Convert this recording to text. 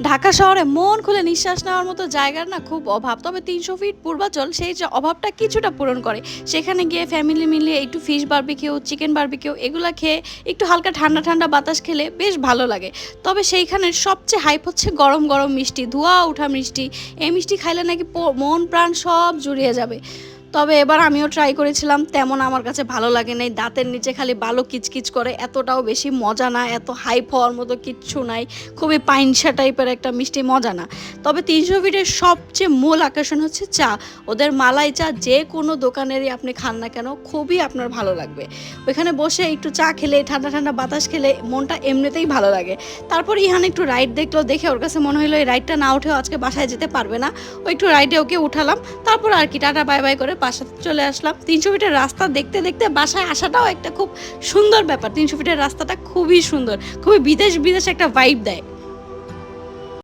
ঢাকা শহরে মন খুলে নিঃশ্বাস নেওয়ার মতো জায়গার না খুব অভাব, তবে ৩০০ ফিট পূর্বাচল সেই যে অভাবটা কিছুটা পূরণ করে। সেখানে গিয়ে ফ্যামিলি মিলিয়ে একটু ফিশ বারবিকিউ, চিকেন বারবিকিউ এগুলা খেয়ে একটু হালকা ঠান্ডা ঠান্ডা বাতাস খেলে বেশ ভালো লাগে। তবে সেইখানের সবচেয়ে হাইপ হচ্ছে গরম গরম মিষ্টি, ধোঁয়া ওঠা মিষ্টি। এই মিষ্টি খাইলে নাকি মন প্রাণ সব জুড়িয়ে যাবে। তবে এবার আমিও ট্রাই করেছিলাম, তেমন আমার কাছে ভালো লাগে নাই। দাঁতের নিচে খালি বালো কিচকিচ করে, এতটাও বেশি মজা না, এত হাইপ হওয়ার মতো কিচ্ছু নাই। খুবই পাইনসা টাইপের একটা মিষ্টি, মজা না। তবে ৩০০ ফিটের সবচেয়ে মূল আকর্ষণ হচ্ছে চা। ওদের মালাই চা যে কোনো দোকানেরই আপনি খান না কেন খুবই আপনার ভালো লাগবে। ওইখানে বসে একটু চা খেলে, ঠান্ডা ঠান্ডা বাতাস খেলে মনটা এমনিতেই ভালো লাগে। তারপর ইহান একটু রাইড দেখলো, দেখে ওর কাছে মনে হলো এই রাইডটা না উঠেও আজকে বাসায় যেতে পারবে না। ও একটু রাইডে ওকে উঠালাম, তারপর আর কি টাটা বাই বাই করে বাসাতে চলে আসলাম। ৩০০ ফিটের রাস্তা দেখতে দেখতে বাসায় আসাটাও একটা খুব সুন্দর ব্যাপার। ৩০০ ফিটের রাস্তাটা খুবই সুন্দর, খুবই বিদেশ বিদেশ একটা ভাইব দেয়।